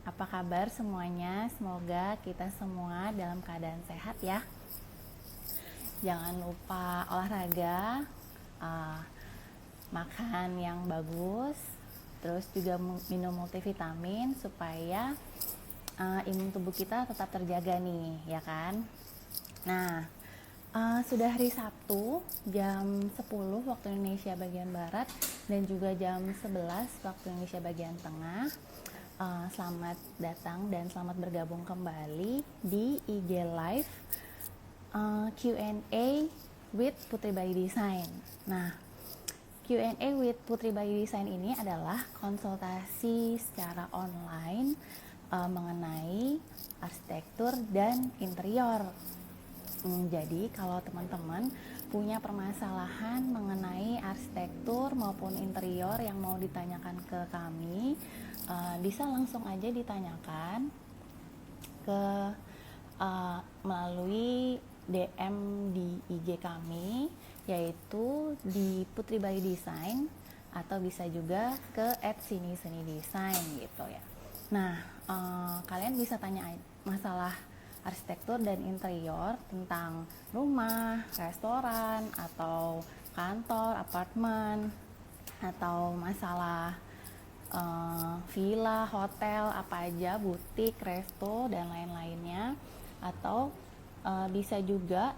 Apa kabar semuanya? Semoga kita semua dalam keadaan sehat ya. Jangan lupa olahraga, uh, makan yang bagus, terus juga minum multivitamin supaya imun tubuh kita tetap terjaga nih, ya kan? Nah, sudah hari Sabtu jam 10 waktu Indonesia bagian Barat dan juga jam 11 waktu Indonesia bagian Tengah. Selamat datang dan selamat bergabung kembali di IG Live Q&A with Putri by Design. Nah, Q&A with Putri by Design ini adalah konsultasi secara online mengenai arsitektur dan interior. Jadi kalau teman-teman punya permasalahan mengenai arsitektur maupun interior yang mau ditanyakan ke kami, bisa langsung aja ditanyakan ke melalui DM di IG kami, yaitu di Putri by Design, atau bisa juga ke @sini-sini-design gitu ya. Nah, kalian bisa tanya masalah arsitektur dan interior tentang rumah, restoran, atau kantor, apartemen, atau masalah villa, hotel, apa aja, butik, resto, dan lain-lainnya. Atau bisa juga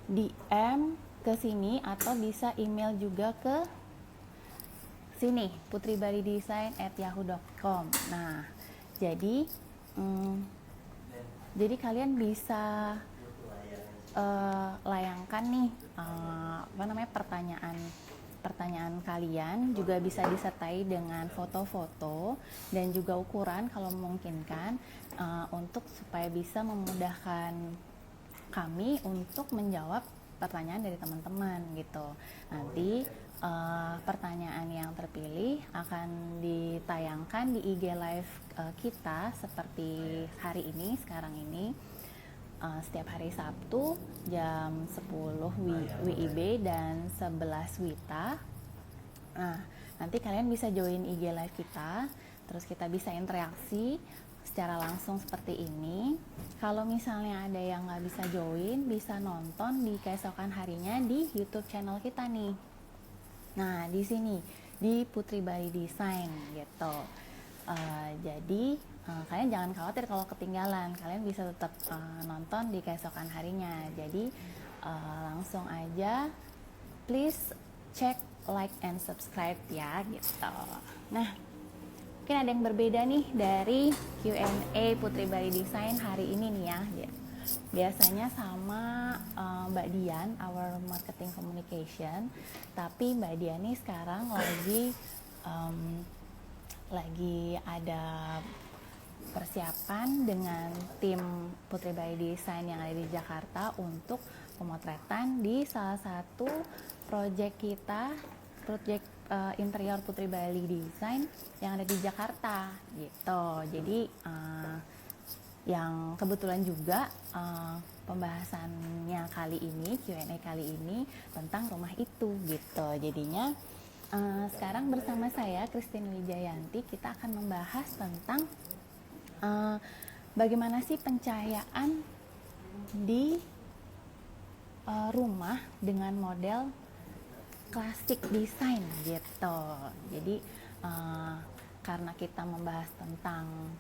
DM ke sini, atau bisa email juga ke sini, putribaridesign@yahoo.com. Nah, jadi kalian bisa layangkan nih pertanyaan kalian, juga bisa disertai dengan foto-foto dan juga ukuran kalau memungkinkan, untuk supaya bisa memudahkan kami untuk menjawab pertanyaan dari teman-teman gitu. Nanti pertanyaan yang terpilih akan ditayangkan di IG live kita seperti hari ini, sekarang ini, setiap hari Sabtu jam 10 WIB dan 11 WITA. Nah, nanti kalian bisa join IG live kita, terus kita bisa interaksi secara langsung seperti ini. Kalau misalnya ada yang nggak bisa join, bisa nonton di keesokan harinya di YouTube channel kita nih. Nah, di sini di Putri by Design gitu. Jadi kalian jangan khawatir kalau ketinggalan, kalian bisa tetap nonton di keesokan harinya. Jadi langsung aja, please check, like, and subscribe ya gitu. Nah, mungkin ada yang berbeda nih dari Q&A Putri by Design hari ini nih ya. Biasanya sama Mbak Dian, our marketing communication, tapi Mbak Dian nih sekarang lagi ada persiapan dengan tim Putri by Design yang ada di Jakarta untuk pemotretan di salah satu proyek kita, proyek interior Putri Bali Design yang ada di Jakarta gitu. Jadi yang kebetulan juga pembahasannya kali ini, Q&A kali ini tentang rumah itu gitu. Jadinya sekarang bersama saya Christine Wijayanti, kita akan membahas tentang bagaimana sih pencahayaan di rumah dengan model klasik desain gitu. Jadi karena kita membahas tentang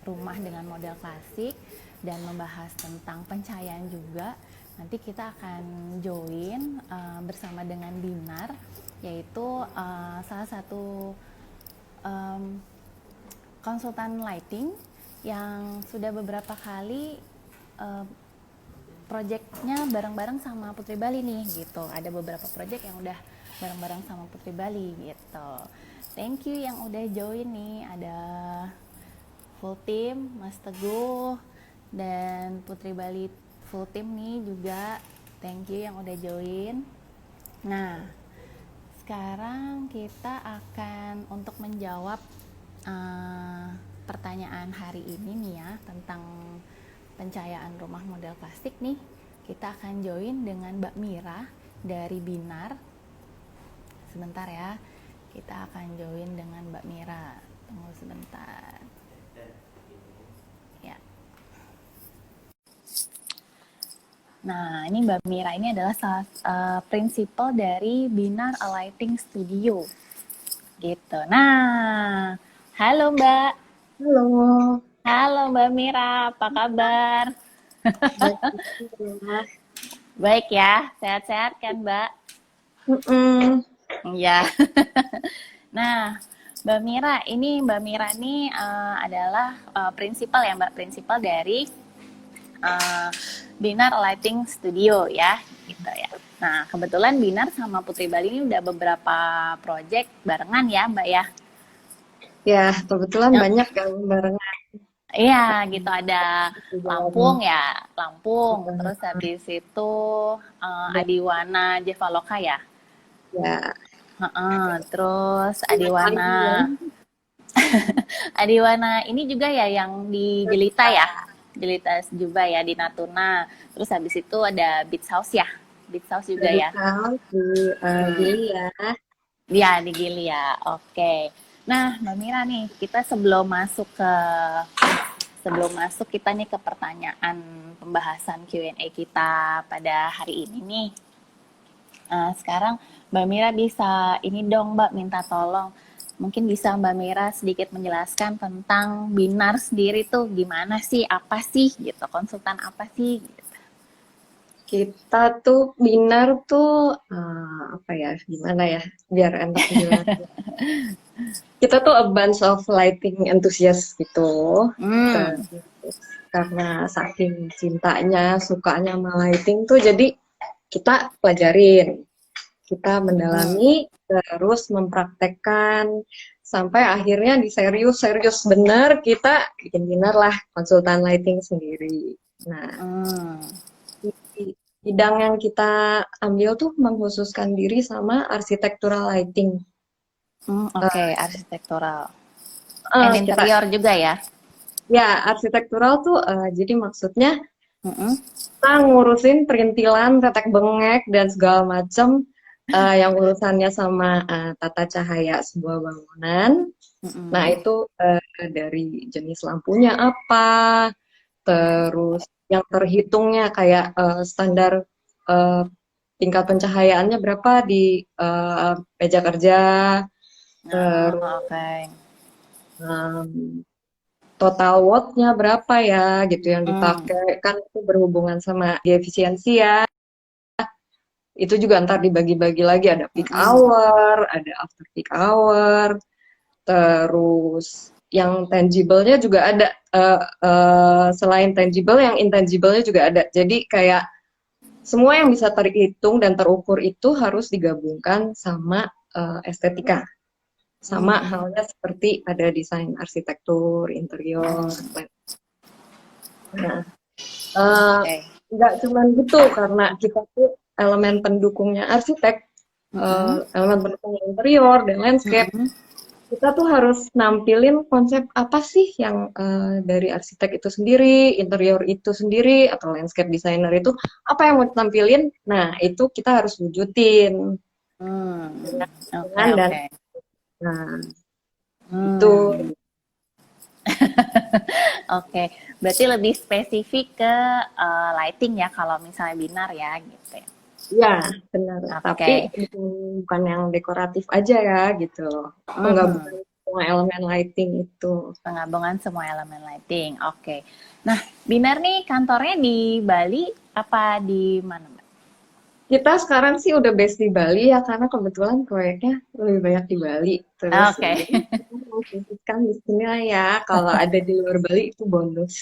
rumah dengan model klasik dan membahas tentang pencahayaan juga, nanti kita akan join bersama dengan Binar, yaitu salah satu konsultan lighting yang sudah beberapa kali projectnya bareng-bareng sama Putri Bali nih gitu. Ada beberapa project yang udah bareng-bareng sama Putri Bali gitu. Thank you yang udah join nih. Ada full team, Mas Teguh dan Putri Bali full team nih juga. Thank you yang udah join. Nah, sekarang kita akan untuk menjawab pertanyaan hari ini nih ya, tentang pencahayaan rumah model plastik nih. Kita akan join dengan Mbak Mira dari Binar. Sebentar ya, kita akan join dengan Mbak Mira. Tunggu sebentar. Ya. Nah, ini Mbak Mira ini adalah prinsipal dari Binar Alighting Studio. Gitu. Nah, halo Mbak. Halo, Halo Mbak Mira, apa kabar? baik ya. Baik ya, sehat-sehat kan Mbak? Mm-mm. Iya. Nah, Mbak Mira, ini Mbak Mira ini adalah prinsipal ya Mbak, prinsipal dari uh, Binar Lighting Studio ya, gitu ya. Nah, kebetulan Binar sama Putri Bali ini udah beberapa project barengan ya Mbak ya. Ya, kebetulan Yang banyak kan barengan iya gitu, ada di Lampung dalam ya, Lampung. eh, Terus habis itu dan Adiwana Jevaloka ya. ya Heeh, terus banyak lagi ya. Adiwana ini juga ya yang di Jelita ya. Jelita juga ya di Natuna. Terus habis itu ada Beach House ya. Beach House juga Dari ya. House di Hmm. Gili ya. Dia di Gili ya. Oke. Nah, Mbak Mira nih, kita sebelum masuk kita nih ke pertanyaan pembahasan Q&A kita pada hari ini nih. Sekarang Mbak Mira bisa ini dong Mbak, minta tolong. Mungkin bisa Mbak Mira sedikit menjelaskan tentang Binar sendiri tuh gimana sih, apa sih gitu, konsultan apa sih gitu. Kita tuh Binar tuh apa ya, gimana ya, biar enak jelasin. Kita tuh a bunch of lighting enthusiast gitu. Hmm, Terus karena saking cintanya, sukanya sama lighting tuh, jadi kita pelajarin, kita hmm, mendalami, terus mempraktekkan, sampai akhirnya di serius-serius bener kita bikin dinner lah konsultan lighting sendiri. Nah, hmm, di bidang yang kita ambil tuh mengkhususkan diri sama architectural lighting. oke, arsitektural. And Kita interior juga ya. ya arsitektural tuh jadi maksudnya Hmm, kita ngurusin perintilan, tetek bengek dan segala macam yang urusannya sama tata cahaya sebuah bangunan. Nah, hmm, itu dari jenis lampunya apa, terus yang terhitungnya kayak standar eh, tingkat pencahayaannya berapa di meja kerja, terus oke. total watt-nya berapa ya gitu yang Hmm, dipakai, kan itu berhubungan sama di efisiensi ya. Itu juga ntar dibagi-bagi lagi, ada peak hmm, hour, ada after peak hour, terus yang tangible-nya juga ada, selain tangible, yang intangible-nya juga ada. Jadi kayak semua yang bisa terhitung dan terukur itu harus digabungkan sama estetika. Sama hmm, halnya seperti ada desain arsitektur, interior. hmm, Nah, eh, oke. nggak cuma gitu, karena kita tuh elemen pendukungnya arsitek, Hmm, elemen pendukung interior dan landscape. hmm, Kita tuh harus nampilin konsep apa sih yang dari arsitek itu sendiri, interior itu sendiri, atau landscape designer itu apa yang mau ditampilin. Nah, itu kita harus wujudin hmm, oke, dengan dan oke. nah itu Hmm. Oke, berarti lebih spesifik ke lighting ya kalau misalnya binar ya gitu ya. ya benar. Tapi Oke. bukan yang dekoratif aja ya gitu. Penggabungan Mhm. semua elemen lighting itu. Penggabungan semua elemen lighting. Oke. Nah, binar nih kantornya di Bali apa di mana, Mbak? Kita sekarang sih udah base di Bali ya, karena kebetulan proyeknya lebih banyak di Bali. Terus Oke. jadi kita mau fokuskan di sini lah ya. Kalau ada di luar Bali itu bonus.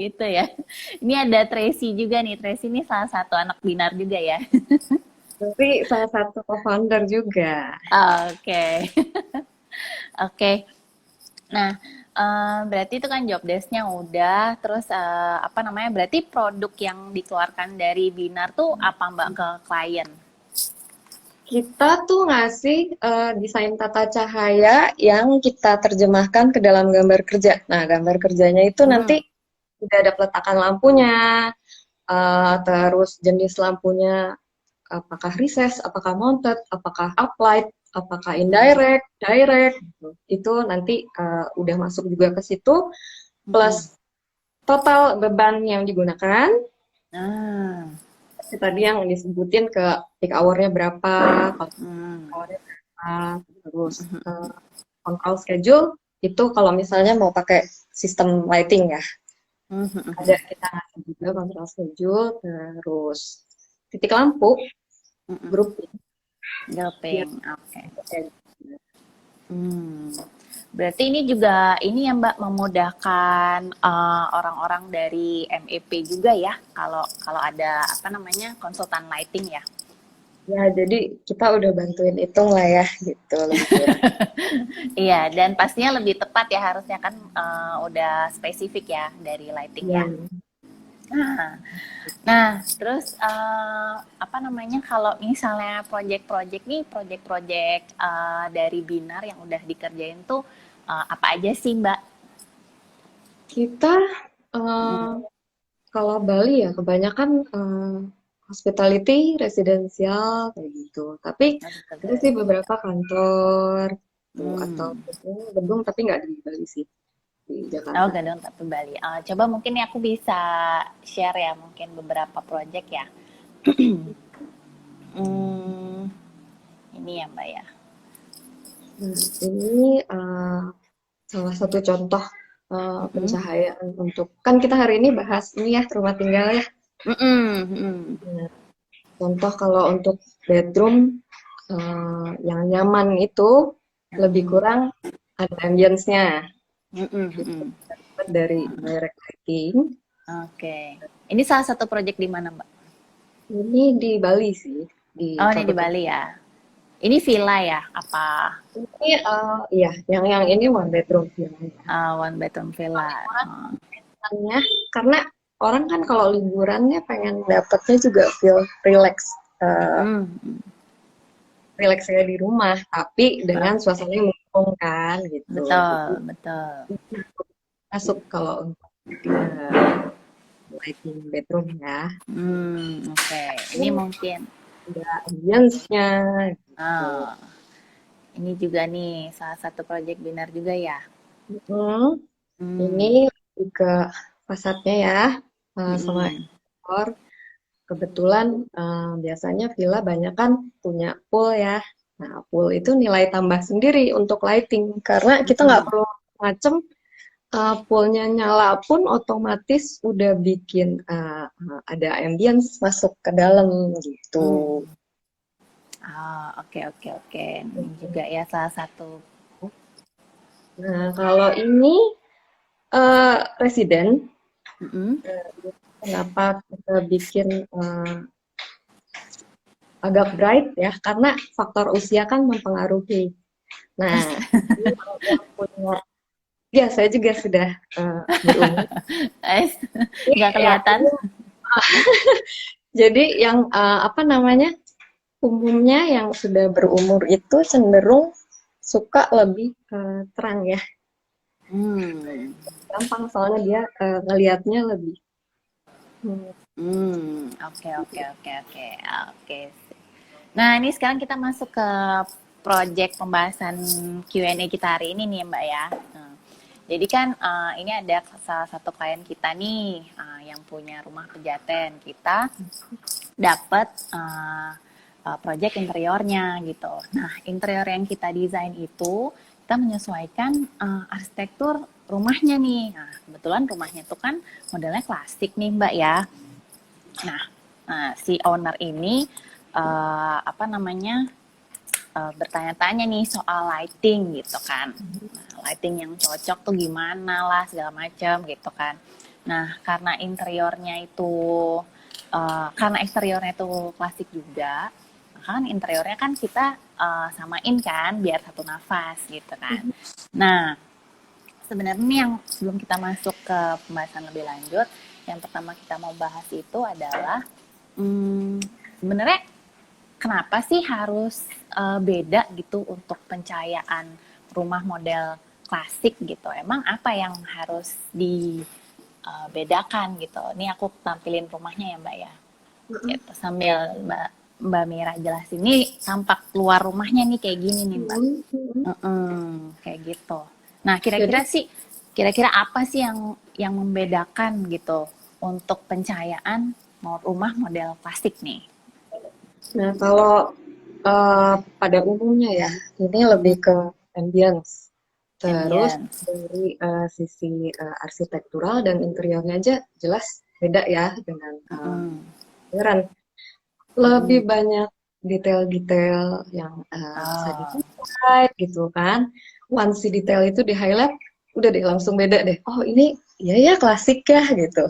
Gitu ya. Ini ada Tracy juga nih. Tracy ini salah satu anak binar juga ya. Tapi salah satu co-founder juga. Oke. Oke. Nah, berarti itu kan job desk-nya udah, terus apa namanya? Berarti produk yang dikeluarkan dari Binar tuh apa Mbak ke klien? Kita tuh ngasih desain tata cahaya yang kita terjemahkan ke dalam gambar kerja. Nah, gambar kerjanya itu nanti Hmm, udah ada peletakan lampunya, terus jenis lampunya apakah recessed, apakah mounted, apakah uplight. apakah indirect, direct, gitu. Itu nanti udah masuk juga ke situ, Mm-mm. plus total beban yang digunakan, Ah, tadi yang disebutin ke peak hour-nya berapa, kalau mm. hour-nya berapa, terus control schedule, itu kalau misalnya mau pakai sistem lighting ya, ada Mhm. kita ngasih juga control schedule, terus titik lampu, Mhm. grouping, biar Grouping, oke. Hmm. Berarti ini juga ini ya Mbak memudahkan orang-orang dari MEP juga ya kalau kalau ada apa namanya konsultan lighting ya. ya, jadi kita udah bantuin hitung lah ya, gitu, lebih kurang. Iya, dan pastinya lebih tepat ya harusnya kan udah spesifik ya dari lighting Ya, ya. Nah, nah terus apa namanya kalau misalnya project-project nih, project-project dari Binar yang udah dikerjain tuh apa aja sih Mbak? kita Mm, kalau Bali ya kebanyakan hospitality, residensial kayak gitu. Tapi ada sih beberapa kantor tuh, atau Hmm. gedung tapi nggak di Bali sih, di Oh, Jakarta. Gadang tapi Bali. Coba mungkin ya aku bisa share ya mungkin beberapa project ya. Hmm, ini ya Mbak ya. Nah, ini salah satu contoh Mm-mm. pencahayaan untuk, kan kita hari ini bahas ini ya rumah tinggal ya. Mm-mm. Mm-mm. Nah, contoh kalau untuk bedroom yang nyaman itu lebih Mm-mm. kurang ada ambience-nya. Mm-mm. Itu Mm-mm. dapat dari direct lighting. Oke. Ini salah satu project di mana Mbak? Ini di Bali sih, di Oh, ini di Kabupaten. Bali ya. Ini villa ya? Apa Ini iya, yang ini one bedroom villanya. one bedroom villa? Oh. Liburannya, karena orang kan kalau liburannya pengen dapetnya juga feel relax, eh, Mm-mm. relax ya di rumah, tapi dengan Oke. suasana yang mendukung kan gitu. Jadi Betul, betul. masuk kalau untuk lighting bedroom ya. Oke. Ini mungkin Ada ambience-nya gitu. ah, ini juga nih salah satu project Binar juga ya. Hmm, ini Hmm. lebih ke fasadnya ya, sama Mm-mm. ekor. Kebetulan biasanya villa banyak kan punya pool ya. Nah, pool itu nilai tambah sendiri untuk lighting karena kita nggak Mm-mm. perlu macem, poolnya nyala pun otomatis udah bikin ada ambience masuk ke dalam gitu. Mm. Oke, oke, oke. Ini juga ya salah satu. Nah, kalau ini residen, Mm-mm. kenapa kita bikin agak bright ya? Karena faktor usia kan mempengaruhi. Nah, ini yang punya, ya saya juga sudah berumur. Nggak Ya, kelihatan. ini jadi yang apa namanya, umumnya yang sudah berumur itu cenderung suka lebih terang ya. Hmm. Gampang soalnya dia ngelihatnya lebih. Hmm. Oke, oke, oke, oke, oke. Nah, ini sekarang kita masuk ke project pembahasan Q&A kita hari ini nih, Mbak ya. Jadi kan ini ada salah satu klien kita nih yang punya rumah pejaten. Kita dapat project interiornya gitu. Nah, interior yang kita desain itu kita menyesuaikan arsitektur rumahnya nih. Nah, kebetulan rumahnya itu kan modelnya klasik nih, Mbak ya. Nah, si owner ini apa namanya bertanya-tanya nih soal lighting gitu kan. Nah, lighting yang cocok tuh gimana lah segala macam gitu kan. Nah, karena eksteriornya itu klasik juga, kan interiornya kan kita samain kan biar satu nafas gitu kan. Nah, sebenarnya yang sebelum kita masuk ke pembahasan lebih lanjut, yang pertama kita mau bahas itu adalah sebenarnya kenapa sih harus beda gitu untuk pencahayaan rumah model klasik gitu? Emang apa yang harus dibedakan gitu? Ini aku tampilin rumahnya ya Mbak ya. Gitu, sambil Mbak. Mbak Mira jelasin nih tampak luar rumahnya nih kayak gini nih Mbak. Hmm, hmm. Kayak gitu. Nah, Jadi, kira-kira apa sih yang membedakan gitu untuk pencahayaan mau rumah model klasik nih? nah kalau pada umumnya ya, ini lebih Mm-mm. ke ambience. Terus Ambience. dari sisi arsitektural dan interiornya aja jelas beda ya dengan Mm-mm. modern. Lebih Mm-mm. banyak detail-detail yang bisa Oh. di-highlight gitu kan. Once si detail itu di-highlight, udah deh langsung beda deh. Oh ini iya ya klasik ya gitu.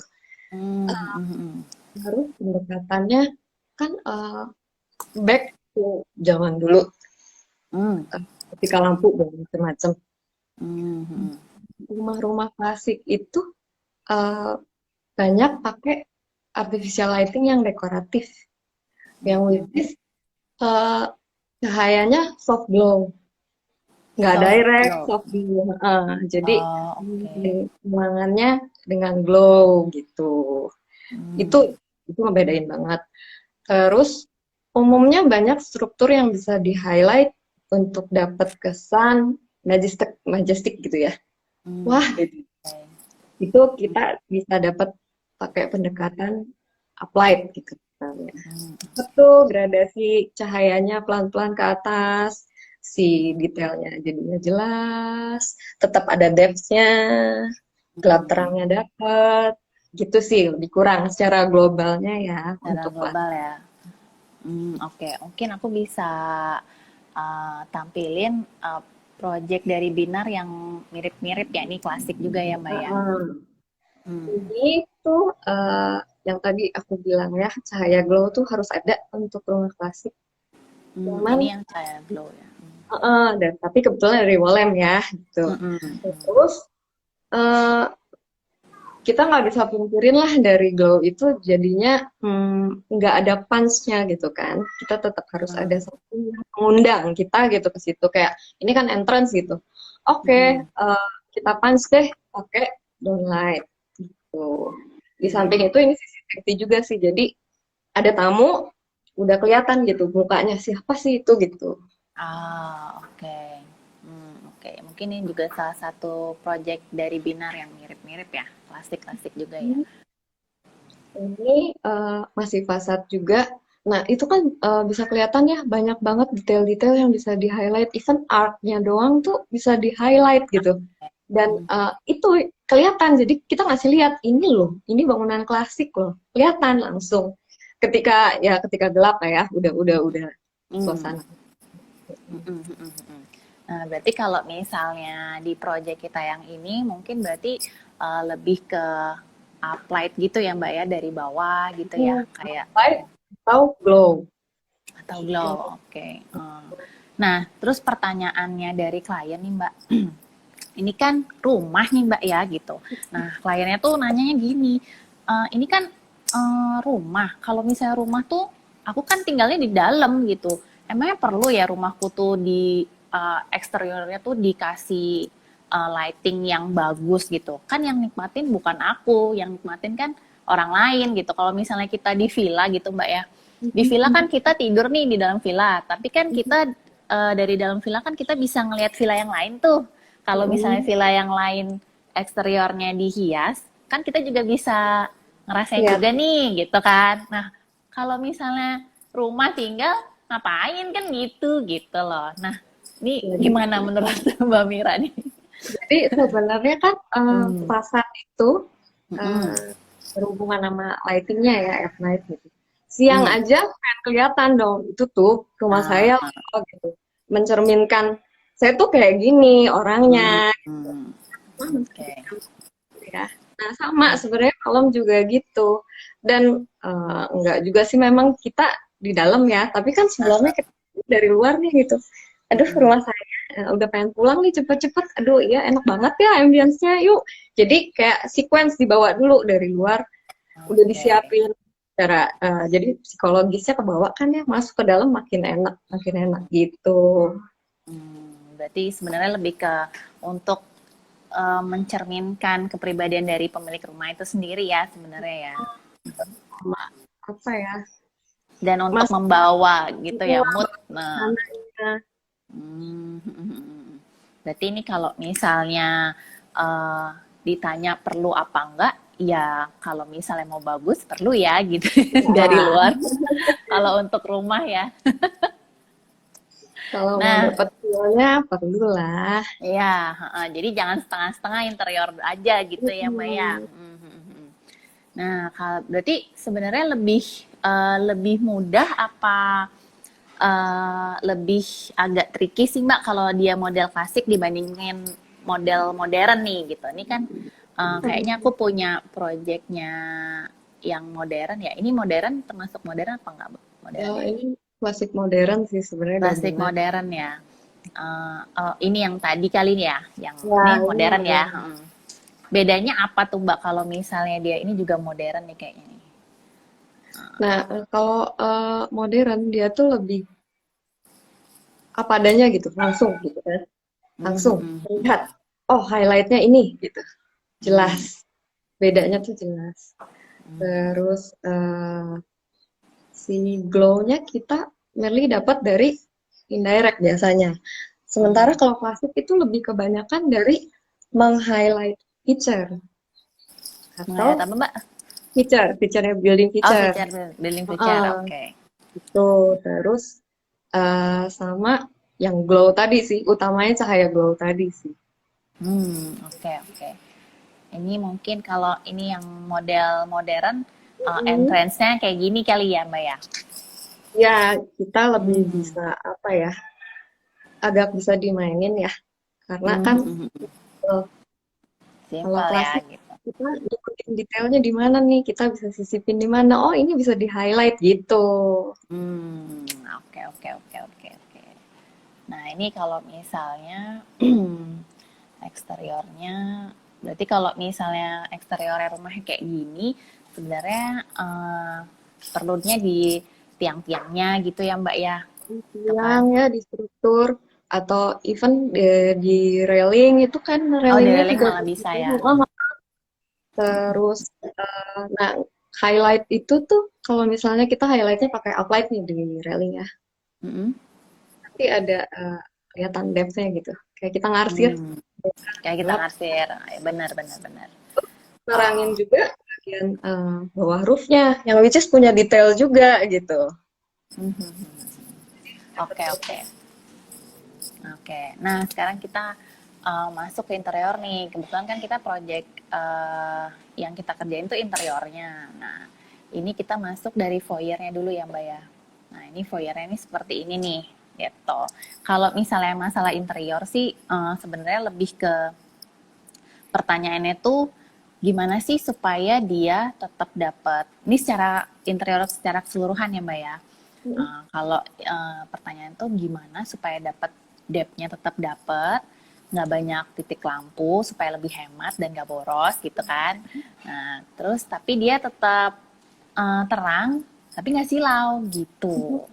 Mm-mm. Baru pendekatannya kan back to zaman dulu Mm. ketika lampu dan macam-macam. Mm-mm. Rumah-rumah klasik itu eh, banyak pakai artificial lighting yang dekoratif, yang which Mm-mm. is eh, cahayanya soft glow, nggak Soft direct, glow. soft glow. Jadi Oh, oke. ruangannya dengan glow gitu. Itu Hmm. itu ngebedain banget. Terus umumnya banyak struktur yang bisa di-highlight untuk dapat kesan majestic, majestic gitu ya. Wah, Hmm. gitu. Oke. Itu kita bisa dapat pakai pendekatan applied gitu misalnya. Hmm. Itu gradasi cahayanya pelan-pelan ke atas, si detailnya jadinya jelas, tetap ada depth-nya, gelap Hmm. terangnya dapat, gitu sih lebih kurang secara globalnya ya Secara untuk kelas. global ya. Oke. Mungkin aku bisa tampilin project dari Binar yang mirip-mirip ya. Ini klasik juga ya, Mbak ya. Heeh. Hmm. Ini tuh yang tadi aku bilang ya, cahaya glow tuh harus ada untuk rumah klasik. Ini Cuman, yang saya glow ya. dan tapi kebetulan dari Wolem ya, gitu. Hmm. Terus eh, kita nggak bisa pungkirin lah dari glow itu jadinya nggak ada punch-nya gitu kan. Kita tetap harus ada Hmm. sesuatu yang mengundang kita gitu ke situ. Kayak ini kan entrance gitu. Oke, Hmm. kita punch deh pakai downlight gitu. Di samping Hmm. itu ini sisi safety juga sih. Jadi ada tamu udah kelihatan gitu mukanya siapa sih itu gitu. Oke. Oke. Mungkin ini juga salah satu project dari Binar yang mirip-mirip ya. Klasik-klasik juga ya. Ini masih fasad juga. Nah, itu kan bisa kelihatan ya banyak banget detail-detail yang bisa di-highlight. Even art-nya doang tuh bisa di-highlight gitu. Dan Hmm. itu kelihatan. Jadi kita ngasih lihat ini loh, ini bangunan klasik loh. Kelihatan langsung. Ketika gelap lah ya, udah Hmm. suasana. Nah, berarti kalau misalnya di project kita yang ini mungkin berarti lebih ke applied gitu ya Mbak ya dari bawah gitu ya kayak Light atau glow. atau glow. Oke. Nah, terus pertanyaannya dari klien nih Mbak. Ini kan rumah nih Mbak ya gitu. Nah, kliennya tuh nanyanya gini. Ini kan rumah. Kalau misalnya rumah tuh aku kan tinggalnya di dalam gitu. Emangnya perlu ya rumahku tuh di eksteriornya tuh dikasih lighting yang bagus gitu. Kan yang nikmatin bukan aku, yang nikmatin kan orang lain gitu. Kalau misalnya kita di villa gitu Mbak ya. Di villa kan kita tidur nih di dalam villa, tapi kan kita dari dalam villa kan kita bisa ngelihat villa yang lain tuh. Kalau misalnya villa yang lain eksteriornya dihias, kan kita juga bisa ngerasain Lihat. juga nih gitu kan. Nah, kalau misalnya rumah tinggal ngapain kan gitu gitu loh. Nah, ini gimana menurut Mbak Mira nih? Jadi sebenarnya kan Hmm. fasad itu Mm-mm. eh, berhubungan sama lightingnya ya at night gitu. Siang Mm. aja kan kelihatan dong itu tuh rumah saya Ah, loh, gitu. Mencerminkan saya tuh kayak gini mm, orangnya mm. Oke. mencerminkan gitu ya. Nah sama sebenarnya malam juga gitu. Dan enggak juga sih memang kita di dalam ya, tapi kan sebelumnya kita dari luar nih gitu. Aduh Mm-mm. rumah saya udah pengen pulang nih cepet-cepet. Aduh iya enak banget ya ambience-nya yuk. Jadi kayak sequence dibawa dulu dari luar udah Oke. disiapin cara jadi psikologisnya kebawa kan ya masuk ke dalam makin enak gitu. Berarti sebenarnya lebih ke untuk mencerminkan kepribadian dari pemilik rumah itu sendiri ya sebenarnya ya. Sama apa ya Dan untuk Mas membawa gitu ya mood. Nah, sananya. berarti ini kalau misalnya ditanya perlu apa enggak, ya kalau misalnya mau bagus perlu ya gitu dari Ya, luar. Kalau untuk rumah ya. kalau mau Nah, dapat feelnya perlulah. ya, jadi jangan setengah-setengah interior aja gitu ya, Mbak ya. Mm-mm. Nah, kalau berarti sebenarnya lebih mudah apa lebih agak tricky sih Mbak kalau dia model klasik dibandingin model modern nih gitu. Ini kan kayaknya aku punya proyeknya yang modern ya. Ini modern termasuk modern apa enggak, Mbak? Kalau Modelnya? ini klasik modern sih sebenarnya Klasik gabungan. modern ya. Oh, ini yang tadi kali ini ya, yang Ya, ini ini modern ya. modern. Bedanya apa tuh Mbak kalau misalnya dia ini juga modern nih kayaknya nih? Nah, kalau modern dia tuh lebih apa adanya gitu, langsung gitu kan. Langsung Mhm, lihat, oh highlightnya ini gitu, jelas. mhm, Bedanya tuh jelas. Terus si glow-nya kita mainly dapat dari indirect biasanya. Sementara mhm. kalau klasik itu lebih kebanyakan dari meng-highlight feature Mengenai atau apa Mbak? feature-nya building Oh, feature. feature, building feature, Heeh, oke. itu terus sama yang glow tadi sih, utamanya cahaya glow tadi sih. Oke, oke. Ini mungkin kalau ini yang model modern, Mm. entrance-nya kayak gini kali ya, Mbak ya? Ya, kita lebih Hmm, bisa apa ya, agak bisa dimainin ya, karena hmm, kan hmm, hmm. eh, kalau Simple ya klasik gitu. kita ikutin detailnya di mana nih, kita bisa sisipin di mana. Oh, ini bisa di highlight gitu. Oke, oke, oke, oke, oke. Nah, ini kalau misalnya eksteriornya, berarti kalau misalnya eksteriornya rumah kayak gini, sebenarnya perlunya di tiang-tiangnya gitu ya Mbak ya, gitu kan? Yang ya di struktur atau even di railing itu kan Oh, di railingnya railing juga malah bisa ya. terus nah highlight itu tuh kalau misalnya kita highlightnya pakai uplight nih di railing ya, Mm-mm. nanti ada kelihatan depth-nya gitu. Kayak kita ngarsir Hmm, kayak kita gelap, ngarsir, benar, benar, benar. nerangin Oh, juga bagian bawah roofnya, yang which is punya detail juga gitu. oke, oke, oke. Nah, sekarang kita masuk ke interior nih. Kebetulan kan kita project yang kita kerjain tuh interiornya. Nah, ini kita masuk dari foyernya dulu ya, Mbak ya. Nah, ini foyernya ini seperti ini nih, gitu. Kalau misalnya masalah interior sih sebenarnya lebih ke pertanyaannya tuh gimana sih supaya dia tetap dapat ini secara interior secara keseluruhan ya Mbak ya. Kalau pertanyaan tuh gimana supaya dapat depth-nya tetap dapat, nggak banyak titik lampu supaya lebih hemat dan nggak boros gitu kan. Nah, terus tapi dia tetap terang tapi nggak silau gitu.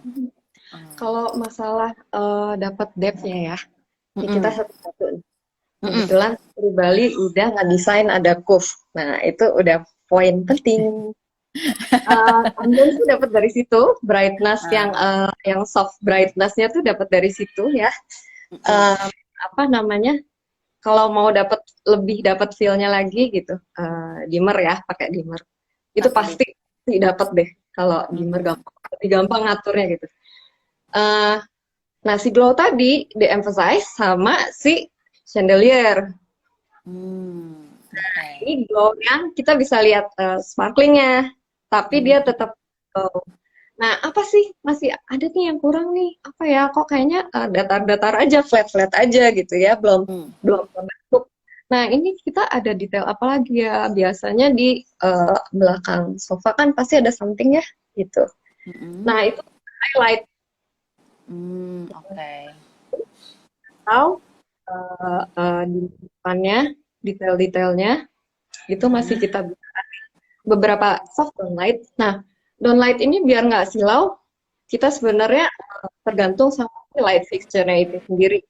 Kalau masalah dapat depth-nya ya, ini kita Mm-mm. satu-satu nih. Mm-mm. Kebetulan di Bali udah ngedesain ada curve. Nah, itu udah poin penting. Ambil tuh dapat dari situ, brightness Nah, yang soft brightness-nya tuh dapat dari situ ya. mm-mm. Eh, apa namanya? Kalau mau dapat lebih dapat feel-nya lagi gitu, dimmer ya, pakai dimmer. Itu Pakai di. pasti dapat deh kalau dimmer Mm-mm. gampang, lebih gampang ngaturnya gitu. Eh, nah, si glow tadi di-emphasize sama si chandelier. Oke. Ini glow yang kita bisa lihat sparklingnya, tapi dia Hmm. tetap glow. Nah, apa sih masih ada nih yang kurang nih? Apa ya? Kok kayaknya datar-datar aja, flat-flat aja gitu ya, belum Hmm. belum terbentuk. Nah, ini kita ada detail apa lagi ya? Biasanya di belakang sofa kan pasti ada something ya, gitu. Mm-mm. Nah, itu highlight Oke. atau di depannya detail-detailnya itu masih Mm-mm. kita beberapa soft downlight. Nah, downlight ini biar nggak silau, kita sebenarnya tergantung sama light fixture-nya itu sendiri.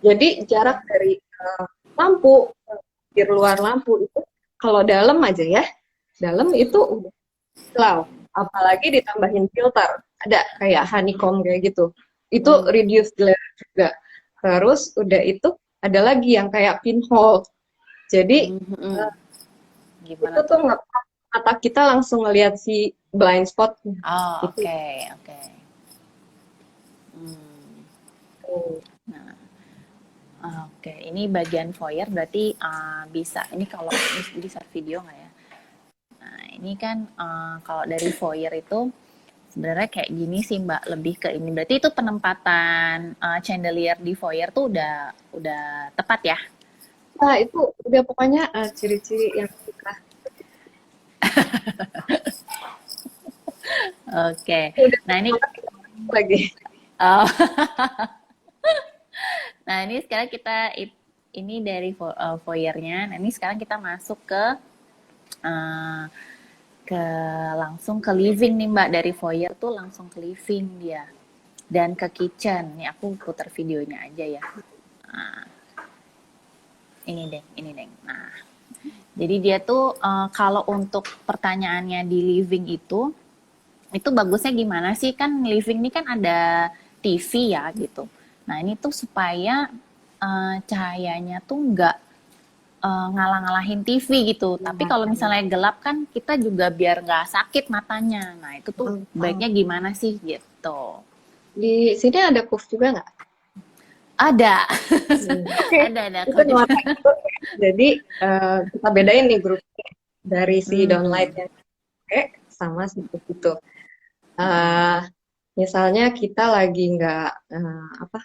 Jadi jarak dari lampu di luar lampu itu kalau dalam aja ya, dalam itu udah silau. apalagi ditambahin filter, ada kayak honeycomb kayak gitu, itu Hmm. reduce glare juga. Terus udah itu ada lagi yang kayak pinhole, jadi Hmm, hmm, hmm. itu Gimana tuh tuh? mata kita langsung ngelihat si blind spot Oh, itu. oke, oke. Hmm. Nah, oke. Ini bagian foyer berarti bisa. Ini kalau bisa video nggak ya? Nah, ini kan kalau dari foyer itu sebenarnya kayak gini sih Mbak, lebih ke ini. Berarti itu penempatan chandelier di foyer tuh udah tepat ya? Nah, itu udah pokoknya ciri-ciri yang kita Oke. udah Nah, ini banget lagi. oh, nah ini sekarang kita ini dari foyernya. Nah, ini sekarang kita masuk eh, ke langsung ke living nih Mbak, dari foyer tuh langsung ke living dia dan ke kitchen. Nih aku putar videonya aja ya. Nah, ini deh. Nah, jadi dia tuh kalau untuk pertanyaannya di living itu bagusnya gimana sih, kan living ini kan ada TV ya gitu. Nah ini tuh supaya cahayanya tuh nggak ngalah-ngalahin TV gitu. Tapi kalau misalnya gelap kan kita juga biar nggak sakit matanya. Nah itu tuh baiknya gimana sih gitu. Di sini ada kurve juga nggak? Ada, Oke, ada itu kok juga. nuansa itu. Jadi kita bedain nih grup dari si downlight Hmm, yang pakai sama si kurve itu. Eh, Misalnya kita lagi nggak apa,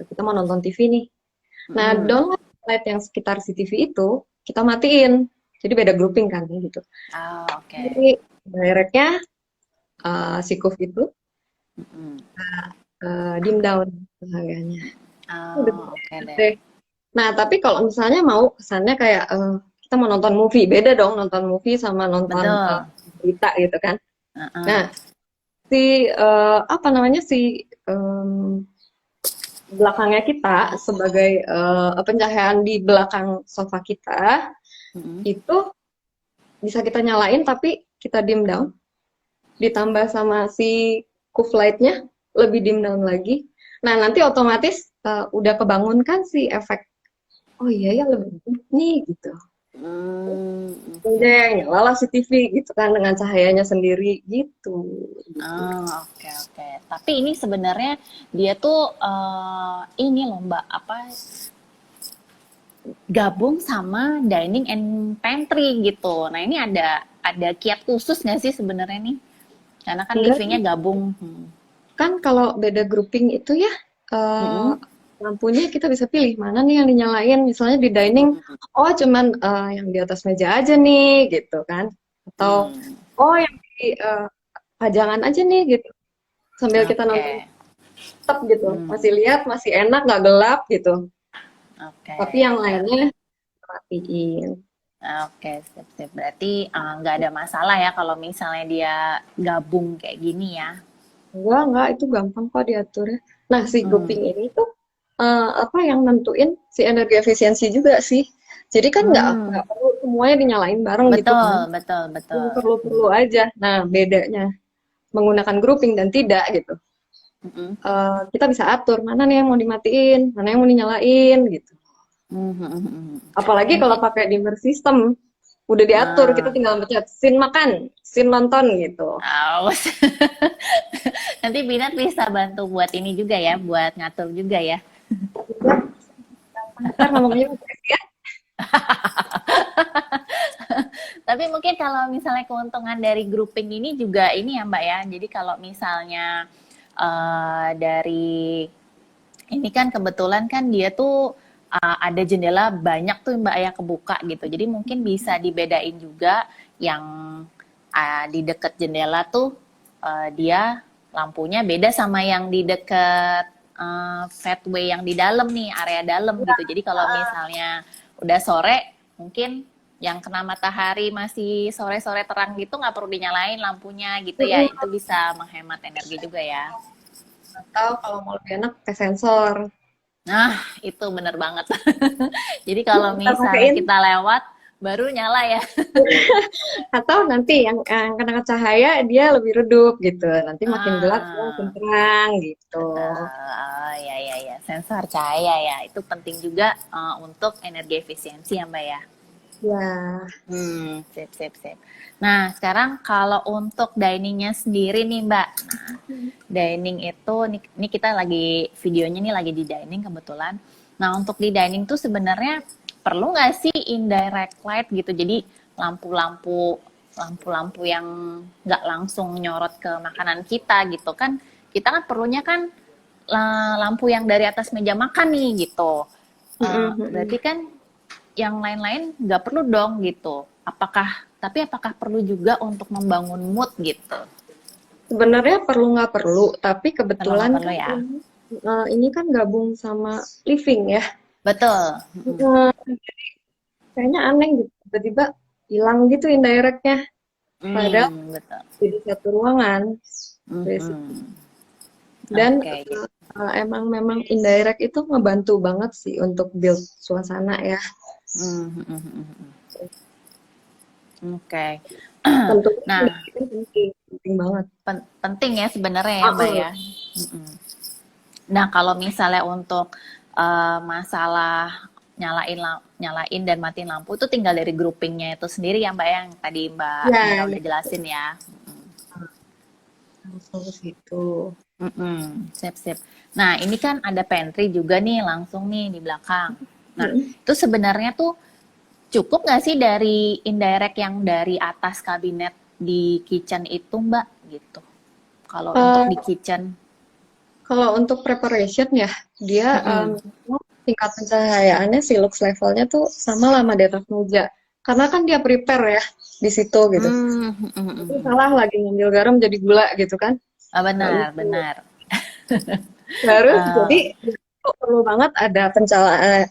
kita mau nonton TV nih. Nah, hmm. downlight yang sekitar si TV itu kita matiin. Jadi beda grouping kan gitu. Oh, oke. Jadi directnya si kurve itu Hmm. dim down cahayanya. Udah Oh, oke deh. deh. Nah, tapi kalau misalnya mau kesannya kayak kita mau nonton movie, beda dong nonton movie sama nonton Betul. berita gitu kan. Nah, Heeh. si apa namanya si belakangnya kita sebagai pencahayaan di belakang sofa kita Mm-mm. itu bisa kita nyalain tapi kita dim down, ditambah sama si cove light-nya lebih dim down lagi. Nah, nanti otomatis udah kebangun kan si efek, oh iya ya lebih bagus nih gitu. Oke, Udah oke. nyalalah si TV gitu kan dengan cahayanya sendiri gitu. Gitu. Oh, oke, oke. Tapi ini sebenarnya dia tuh ini loh Mbak, apa gabung sama dining and pantry gitu. Nah, ini ada kiat khusus nggak sih sebenarnya nih? Karena kan Enggak livingnya sih, gabung. Hmm. kan kalau beda grouping itu ya eh, Mm-mm. lampunya kita bisa pilih mana nih yang dinyalain. Misalnya di dining, oh cuman yang di atas meja aja nih gitu kan. Atau Hmm. oh yang di pajangan aja nih gitu. Sambil kita nonton Oke. tetap gitu. Hmm. Masih lihat, masih enak, nggak gelap gitu. Oke, Tapi yang oke, lainnya oke. matiin. Oke, sip, sip. Berarti nggak ada masalah ya kalau misalnya dia gabung kayak gini ya. Enggak, itu gampang kok diaturnya. Nah, si grouping Hmm. ini tuh apa yang nentuin si energi efisiensi juga sih. Jadi kan nggak Hmm. perlu semuanya dinyalain bareng gitu kan. Betul, betul, Yang betul. perlu-perlu Hmm. aja. Nah, bedanya menggunakan grouping dan tidak gitu. Mm-mm. Kita bisa atur mana nih yang mau dimatiin, mana yang mau dinyalain gitu. Hmm, hmm, hmm, hmm. Apalagi kalau Nanti, pakai dimmer system, udah diatur, kita ah, tinggal pencet scene makan, scene nonton gitu. awas. Nanti Binat bisa bantu buat ini juga ya, buat ngatur juga ya. Ya, ntar ngomongnya ya. Tapi mungkin kalau misalnya keuntungan dari grouping ini juga ini ya Mbak ya. Jadi kalau misalnya dari ini kan kebetulan kan dia tuh ada jendela banyak tuh Mbak ya kebuka gitu. Jadi mungkin bisa dibedain juga yang di dekat jendela tuh dia lampunya beda sama yang di dekat fatway yang di dalam nih, area dalam gitu. Jadi kalau misalnya udah sore mungkin yang kena matahari masih sore-sore terang gitu nggak perlu dinyalain lampunya gitu ya. Itu bisa menghemat energi juga ya. Atau kalau mau lebih enak pakai sensor. Nah, itu bener banget. Jadi kalau Kita misalnya pakein kita lewat, Baru nyala ya. Atau nanti yang kena cahaya dia lebih redup gitu. Nanti makin gelap dia makin Ah, terang gitu. betul. Oh, ya, ya, ya. Sensor cahaya ya. Itu penting juga untuk energi efisiensi ya, Mbak ya. Ya. Sip, sip, sip. Nah, sekarang kalau untuk diningnya sendiri nih, Mbak. Nah, dining itu, ini kita lagi, videonya nih lagi di dining kebetulan. Nah, untuk di dining tuh sebenarnya perlu nggak sih indirect light gitu? Jadi lampu-lampu yang nggak langsung nyorot ke makanan kita gitu kan? Kita kan perlunya kan lampu yang dari atas meja makan nih gitu. Berarti kan yang lain-lain nggak perlu dong gitu. Apakah perlu juga untuk membangun mood gitu? Sebenarnya perlu nggak perlu, tapi Perlu nggak kebetulan perlu kan ya? ini kan gabung sama living ya. Betul. Kayaknya aneh gitu, tiba-tiba hilang gitu indirectnya. Padahal Betul. jadi satu ruangan, basic. Mm-mm. Dan Oke. emang memang indirect itu ngebantu banget sih untuk build suasana ya. Mm-mm. Oke. Tentunya Nah, indirect itu penting, penting banget. penting ya sebenarnya ya Mbak Uh-uh. ya. Mm-mm. Nah, kalau misalnya untuk masalah nyalain dan matiin lampu itu tinggal dari groupingnya itu sendiri ya Mbak yang tadi Mbak Mira Ya, ya, udah jelasin ya. langsung ke situ. Sip, sip. Nah, ini kan ada pantry juga nih langsung nih di belakang. Nah, Mm-mm. itu sebenarnya tuh cukup nggak sih dari indirect yang dari atas kabinet di kitchen itu, Mbak? Gitu. Kalau untuk di Eh, kitchen. Kalau untuk preparation ya, dia Mm-mm. tingkat pencahayaannya si lux levelnya tuh sama lah sama di atas meja. Karena kan dia prepare ya di situ gitu. Itu salah lagi ngambil garam jadi gula gitu kan. Ah, Nggak benar, lucu. benar. Harus jadi Ah, perlu banget ada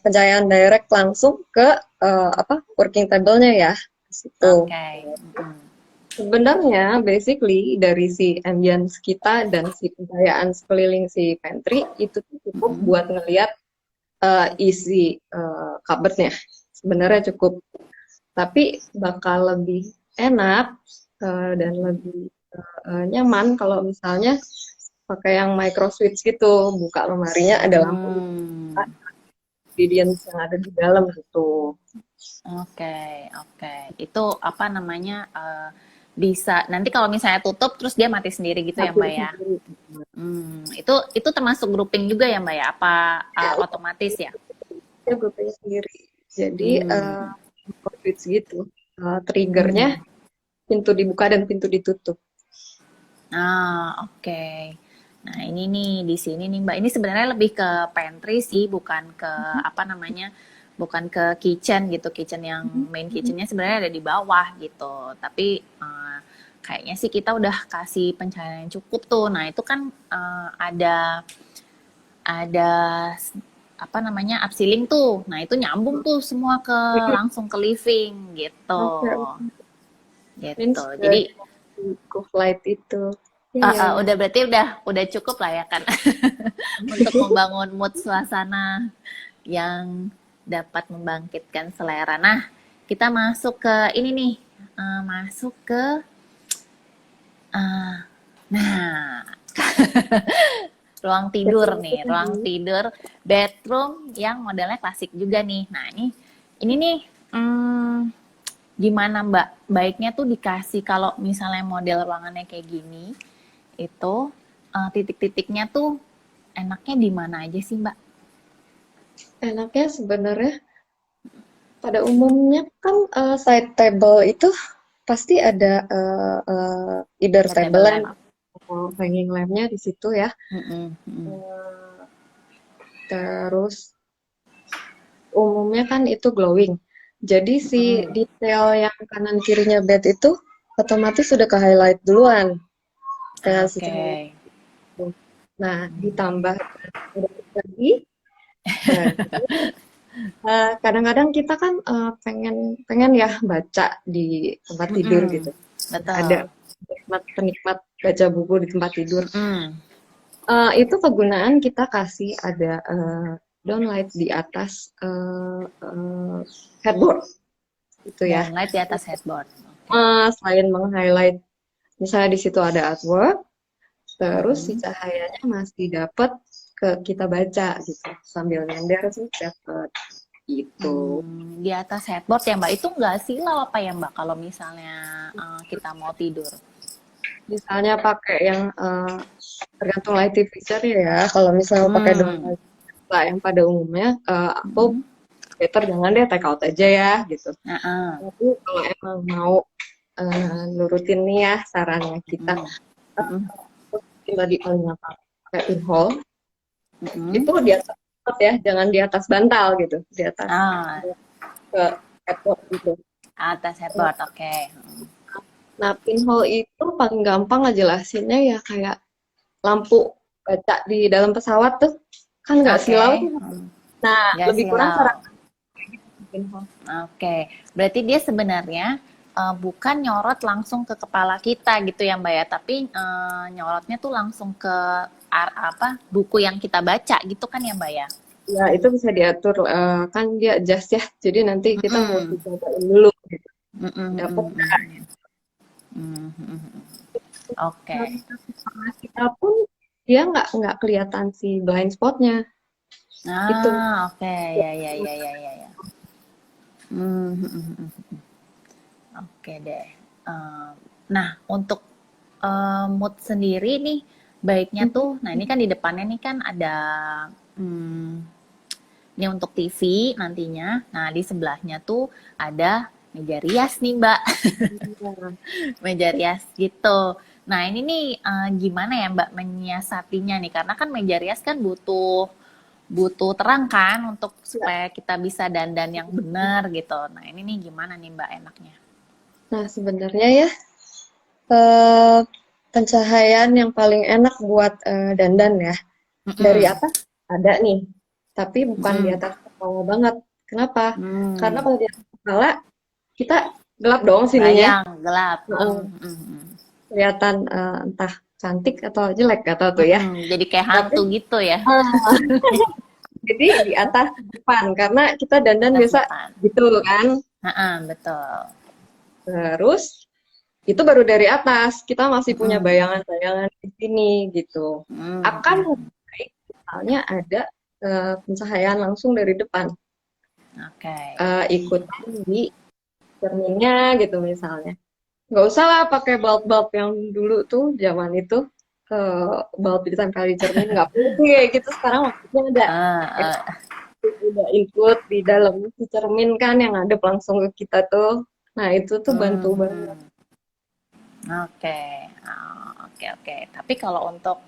pencahayaan direct langsung ke apa working table-nya ya di situ. oke. Mm-mm. Sebenarnya basically dari si ambience kita dan si pencahayaan sekeliling si pantry itu tuh cukup Mm-mm. buat ngelihat isi cupboard-nya. Sebenarnya cukup, tapi bakal lebih enak dan lebih nyaman kalau misalnya pakai yang micro switch gitu, buka lemarinya ada lampu Hmm. ingredients yang ada di dalam gitu. Oke, oke. Itu apa namanya? Bisa nanti kalau misalnya tutup terus dia mati sendiri gitu ya, Satu Mbak ya? sendiri. Itu termasuk grouping juga ya, Mbak ya? Apa Ya, otomatis ya? itu grupnya sendiri. Jadi Hmm. micro switch gitu. Triggernya Hmm. pintu dibuka dan pintu ditutup. Oke. Nah, ini nih di sini nih Mbak. Ini sebenarnya lebih ke pantry sih, bukan ke apa namanya? Bukan ke kitchen gitu. Kitchen yang main kitchennya sebenarnya ada di bawah gitu. Tapi kayaknya sih kita udah kasih pencahayaan yang cukup tuh. Nah, itu kan ada apa namanya upcilling tuh. Nah, itu nyambung tuh semua ke langsung ke living gitu. Oke, Gitu. means Jadi dari Cove Light itu. Iya, iya, iya. udah berarti udah cukup lah ya kan untuk membangun mood suasana yang dapat membangkitkan selera. Nah, kita masuk ke ini nih, masuk ke uh, nah ruang tidur nih, ruang tidur bedroom yang modelnya klasik juga nih. Nah, ini nih gimana Mbak? Baiknya tuh dikasih kalau misalnya model ruangannya kayak gini, itu titik-titiknya tuh enaknya di mana aja sih Mbak? Enaknya sebenarnya pada umumnya kan side table itu pasti ada either Ada table table lamp lamp. atau hanging lampnya di situ ya. Mm-mm, mm-mm, Eh, Terus umumnya kan itu glowing. Jadi si mm-mm. detail yang kanan kirinya bed itu otomatis sudah ke highlight duluan dengan si Oke. cahaya itu. Nah, ditambah ada lagi. Nah, kadang-kadang kita kan pengen pengen ya baca di tempat tidur Mm-mm. gitu. Ada Betul. penikmat-penikmat baca buku di tempat tidur. Mm-mm. Itu kegunaan kita kasih ada downlight di atas headboard. itu ya. Downlight di atas headboard. Oke. Selain meng-highlight, misalnya di situ ada artwork, terus si Mm-mm. cahayanya masih dapat ke kita baca gitu, sambil nyender sih dapat gitu. Di atas headboard ya Mbak, itu nggak silau apa ya Mbak kalau misalnya kita mau tidur? Misalnya pakai yang tergantung lighting fixture ya. Kalau misalnya pakai Hmm. downlight yang pada umumnya, aku Mm-mm. better jangan deh take out aja ya gitu. Nah, Tapi kalau emang mau nurutin nih ya sarannya kita, mm-mm. Mm-mm. tadi paling apa pakai pinhole Mm-mm. itu di atas ya, jangan di atas bantal gitu, di atas Ah, ke headboard gitu. atas headboard, oke. Nah, pinhole itu paling gampang ngejelasinnya ya kayak lampu baca di dalam pesawat tuh kan nggak Oke, silau tuh. Nah, nggak lebih kurang cara silau. pinhole. Oke, berarti dia sebenarnya bukan nyorot langsung ke kepala kita gitu ya Mbak ya, tapi nyorotnya tuh langsung ke apa buku yang kita baca gitu kan ya Mbak ya? Ya, itu bisa diatur, kan dia adjust ya. Jadi nanti kita mesti Mm-mm. cobain dulu gitu. Mm-mm, Dapat mm-mm, mm-mm. Mm, mm, mm. Oke. sama kita pun dia nggak kelihatan si blind spotnya itu. Oke, ya, ya, ya, ya, ya, ya. Mm, mm, mm, mm. Oke deh. Eh, nah, untuk mood sendiri nih, baiknya tuh, nah ini kan di depannya nih kan ada, hmm, ini untuk TV nantinya. Nah, di sebelahnya tuh ada meja rias nih, Mbak. Meja rias gitu. Nah, ini nih gimana ya Mbak menyiasatinya nih? Karena kan meja rias kan butuh butuh terang kan untuk Ya. supaya kita bisa dandan yang benar gitu. Nah, ini nih gimana nih Mbak enaknya? Nah, sebenarnya ya eh, pencahayaan yang paling enak buat dandan ya dari Mm-mm. atas ada nih, tapi bukan di Mm-mm. atas kepala banget. Kenapa? Karena Hmm. kalau di atas kepala kita gelap dong sininya. Bayang, gelap. Heeh, Mm-mm. kelihatan entah cantik atau jelek atau tuh ya. Mm-mm. Jadi kayak Tapi hantu gitu ya, jadi di atas depan karena kita dandan atas biasa depan. gitu kan. Betul. Terus itu baru dari atas, kita masih punya Mm-mm. bayangan-bayangan di sini gitu. Akan Mm-mm. lebih baik misalnya ada pencahayaan langsung dari depan, Oke. ikutan di cerminnya gitu misalnya. Nggak usah lah pakai bulb-bulb yang dulu tuh zaman itu, bulb ditempel di cermin, nggak perlu sih kayak gitu. Sekarang maksudnya ada Uh, uh, udah input di dalam si cermin kan yang ada langsung ke kita tuh. Nah itu tuh bantu banget. mm. Oke, oke, oke. Tapi kalau untuk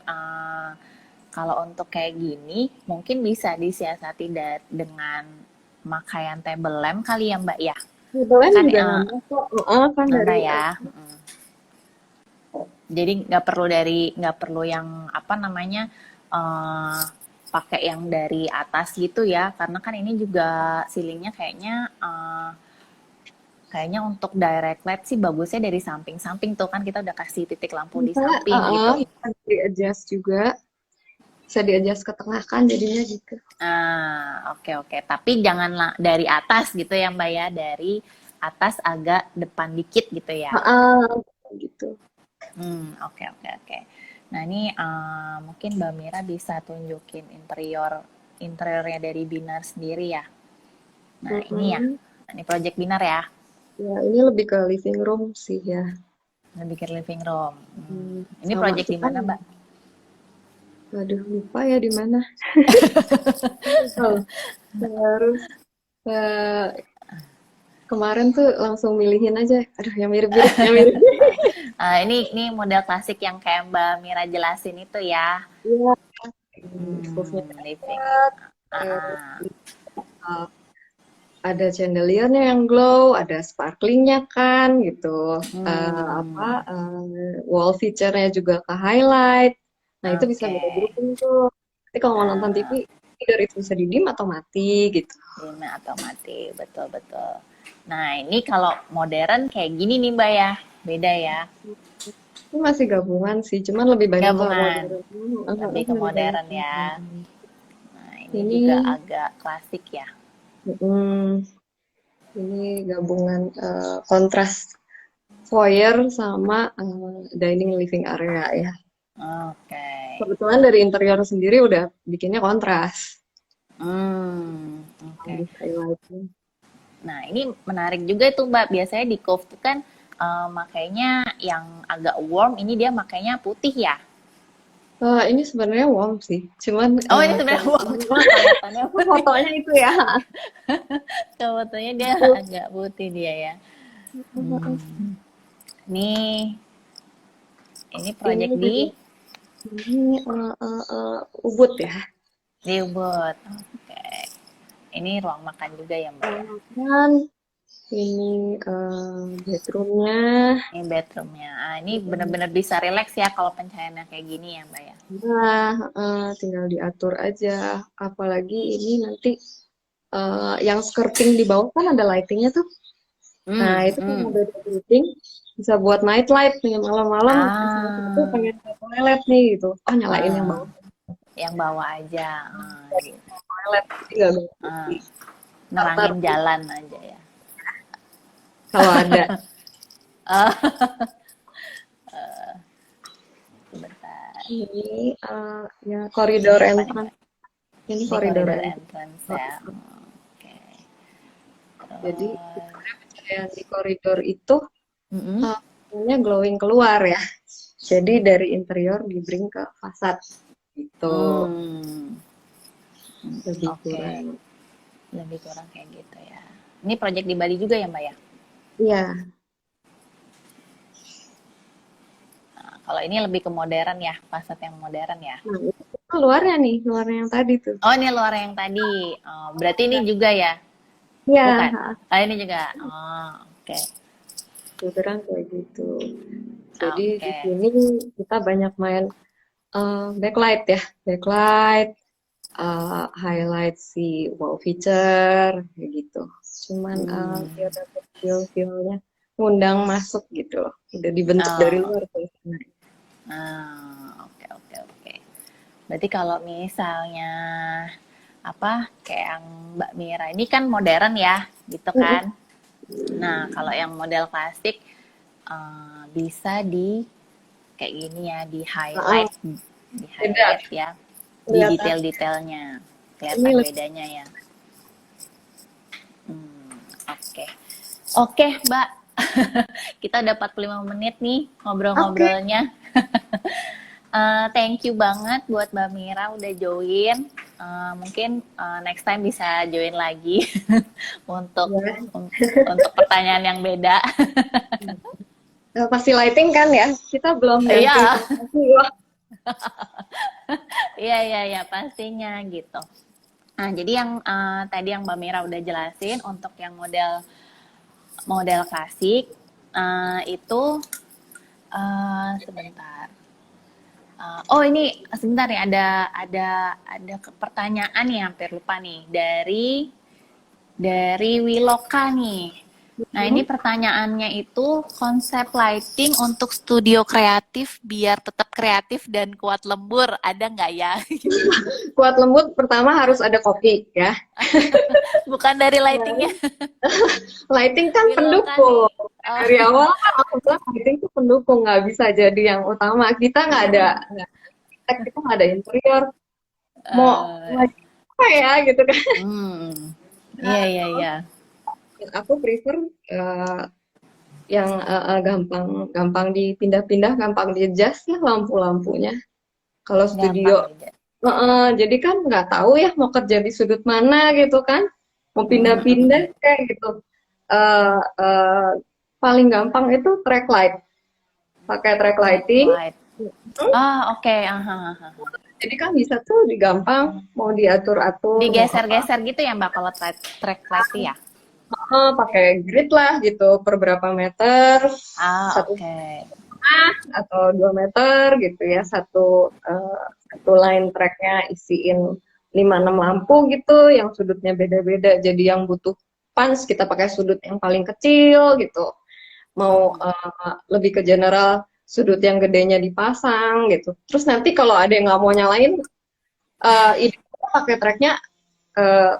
kayak gini, mungkin bisa disiasati dengan pemakaian table lamp kali ya Mbak ya. Kebetulan Kan juga nambah kok, kan dari nambah ya. Jadi nggak perlu yang apa namanya eh pakai yang dari atas gitu ya, karena kan ini juga ceilingnya kayaknya untuk direct light sih bagusnya dari samping-samping tuh kan kita udah kasih titik lampu di bisa, samping gitu. bisa di adjust juga, bisa di adjust ke tengah kan jadinya gitu. Oke oke. Tapi jangan dari atas gitu ya Mbak ya, dari atas agak depan dikit gitu ya. Gitu. Oke oke oke. Nah ini mungkin Mbak Mira bisa tunjukin interiornya dari Binar sendiri ya. Nah ini ya, Mm-mm. ini project Binar ya, Ya ini lebih ke living room sih ya. lebih ke living room. Ini Sama project di kita, mana Mbak? aduh lupa ya di mana. Oh, terus eh, kemarin tuh langsung milihin aja. Aduh yang mirip-mirip, yang mirip. Ini model klasik yang kayak Mbak Mira jelasin itu ya. Iya, exposure Living. Ah, uh, ada chandeliernya yang glow, ada sparklingnya kan gitu. Apa hmm, wall feature-nya juga ke highlight. Nah itu bisa oke. beda grouping tuh. Tapi kalau mau nonton TV, Ah, either itu bisa di dim atau mati gitu. Lima atau mati, betul betul. Nah ini kalau modern kayak gini nih Mbak ya, beda ya. Ini masih gabungan sih, cuman lebih banyak ke Gabungan, modern. lebih ke Lebih banyak modern ke ya. modern. Nah ini juga Ini agak klasik ya. mm, Ini gabungan kontras foyer sama dining living area ya. Oke. Kebetulan dari interior sendiri udah bikinnya kontras. Oke. Di highlightnya. Nah, ini menarik juga itu Mbak. Biasanya di Cove tuh kan makanya yang agak warm, ini dia makanya putih ya. Ini sebenarnya warm sih, cuman Oh, ini sebenarnya warm, cuma kelihatannya putih. fotonya itu ya. Fotonya dia Itu. agak putih dia ya. Nih, ini Ini project juga di ini Ubud ya. Ubud. Oke. Ini ruang makan juga ya Mbak ya. Dan ini bedroomnya. Ini bedroomnya. Ah, ini benar-benar bisa relax ya kalau pencahayaannya kayak gini ya Mbak ya. Nah, tinggal diatur aja. Apalagi ini nanti yang skirting di bawah kan ada lightingnya tuh. Nah, Hmm, itu kan hmm. ada lighting, bisa buat night light nih malam-malam. Misalnya aku Ah, pengen ke toilet nih gitu. Oh, nyalain yang ah, bawah yang bawah aja. Ah, gitu. toilet, jadi nggak ganggu Ah, di starter nerangin jalan aja ya. kalau ada. Sebentar. Ini ya Ini koridor apa nih entrance. Mbak? Ini Ini koridor koridor entrance. entrance ya. Oke. Jadi Terus, pencahayaan di koridor itu mm-mm. punya glowing keluar ya. Jadi dari interior di bring ke fasad gitu. Hmm, Lebih oke. kurang. Lebih kurang kayak gitu ya. Ini project di Bali juga ya Mbak ya? Iya. Nah, kalau ini lebih ke modern ya, fasad yang modern ya. Nah, itu luarnya nih, luarnya yang tadi tuh. Oh, ini luar yang tadi. Oh, berarti ini juga ya? Iya, Bukan? Ah, ini juga. Oh, oke. kebetulan kayak gitu. Jadi di Oke. sini kita banyak main backlight ya, backlight, highlight si wow feature, kayak gitu. Cuman Hmm. biar dapet feel-feelnya ngundang masuk gitu loh. Udah dibentuk dari Oh. luar tuh. Oke, oke, oke. Berarti kalau misalnya apa kayak yang Mbak Mira ini kan modern ya, gitu Mm-mm. kan? Nah, kalau yang model klasik bisa di kayak gini ya, Heeh, di beda highlight ya, di kelihatan. detail-detailnya, Ini kelihatan bedanya ya. Oke, oke Mbak, kita udah 45 menit nih oke. ngobrol-ngobrolnya. Thank you banget buat Mbak Mira udah join. Mungkin next time bisa join lagi untuk Ya. untuk pertanyaan yang beda. Pasti lighting kan ya? Kita belum ganti Iya, informasi. Wah, iya, iya, iya, pastinya gitu. Nah, jadi yang tadi yang Mbak Mira udah jelasin untuk yang model model klasik itu sebentar. Oh ini sebentar nih ada pertanyaan nih hampir lupa nih dari Wiloka nih. Nah ini hmm, pertanyaannya itu konsep lighting untuk studio kreatif biar tetap kreatif dan kuat lembur ada nggak ya? kuat lembut pertama harus ada kopi ya. Bukan dari lightingnya Lighting kan Wiloka nih. pendukung. Oh, Dari awal kan aku bilang lighting itu pendukung, nggak bisa jadi yang utama. Kita nggak ada, kita nggak ada interior. Mau uh, lighting apa ya gitu kan. iya iya iya. Aku prefer eh, yang gampang gampang dipindah-pindah, gampang di-adjust ya lampu-lampunya. Kalau Gampang studio, aja. jadi kan nggak tahu ya mau kerja di sudut mana gitu kan, mau pindah-pindah kayak gitu. Eh, eh, Paling gampang itu track light, pakai track Track lighting. light. Hmm, Ah, oke. Okay. jadi kan bisa tuh digampang mau diatur-atur mau apa. Digeser-geser gitu ya Mbak kalau track light ya? Pakai grid lah gitu per berapa meter, Ah, satu oke. Okay. atau 2 meter gitu ya satu line tracknya isiin 5-6 lampu gitu yang sudutnya beda-beda jadi yang butuh punch kita pakai sudut yang paling kecil gitu mau lebih ke general sudut yang gedenya dipasang gitu terus nanti kalau ada yang nggak mau nyalain ide pakai tracknya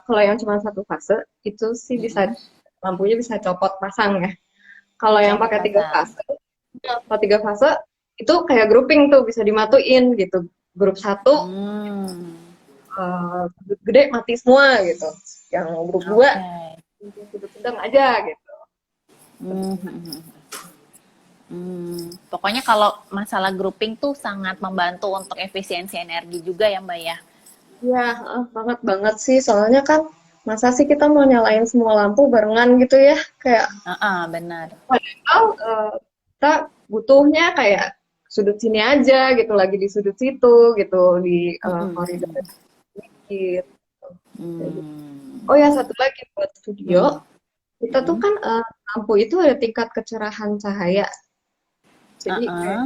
kalau yang cuma satu fase itu sih bisa lampunya bisa copot pasang ya. Kalau yang Copot pakai tiga pasang. fase, kalau tiga fase itu kayak grouping tuh bisa dimatuin gitu. Grup satu Hmm, gede mati semua gitu. Yang grup dua oke. sudut sedang aja gitu. Hmm, hmm, hmm. Hmm, pokoknya kalau masalah grouping tuh sangat membantu untuk efisiensi energi juga ya Mbak ya. Iya, banget banget sih. Soalnya kan masa sih kita mau nyalain semua lampu barengan gitu ya? Kayak Benar. padahal kita butuhnya kayak sudut sini aja gitu, lagi di sudut situ gitu, di koridor Mm-mm. sedikit. Kayak gitu. Hmm. Oh ya, satu lagi buat studio, Mm-mm. kita tuh Mm-mm. kan lampu itu ada tingkat kecerahan cahaya. Jadi kayak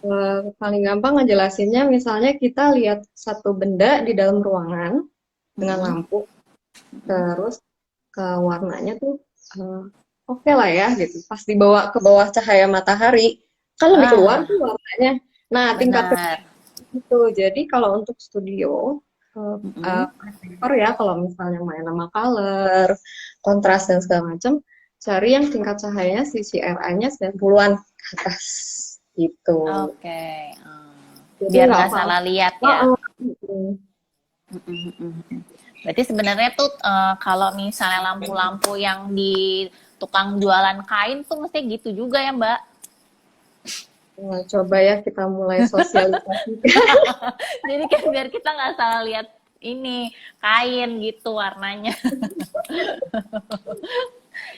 Uh-uh. paling gampang ngejelasinnya, misalnya kita lihat satu benda di dalam ruangan dengan Mm-mm. lampu, Mm-mm. terus ke warnanya tuh eh, oke lah ya gitu. Pas dibawa ke bawah cahaya matahari, kan lebih keluar tuh Ah, warnanya. Nah, tingkat benar. itu. Jadi kalau untuk studio, eh, Mm-mm. prefer ya kalau misalnya main sama color, kontras dan segala macam, cari yang tingkat cahayanya CCRI-nya 90-an ke atas gitu. Oke. Hmm. Jadi Biar nggak nggak apa-apa. salah lihat Oh, ya. oh, mm, Mm-mm. Mm-mm. Berarti sebenarnya tuh kalau misalnya lampu-lampu yang di tukang jualan kain tuh mesti gitu juga ya Mbak. nah, coba ya kita mulai sosialisasi. Jadi kan biar kita nggak salah lihat ini kain gitu warnanya.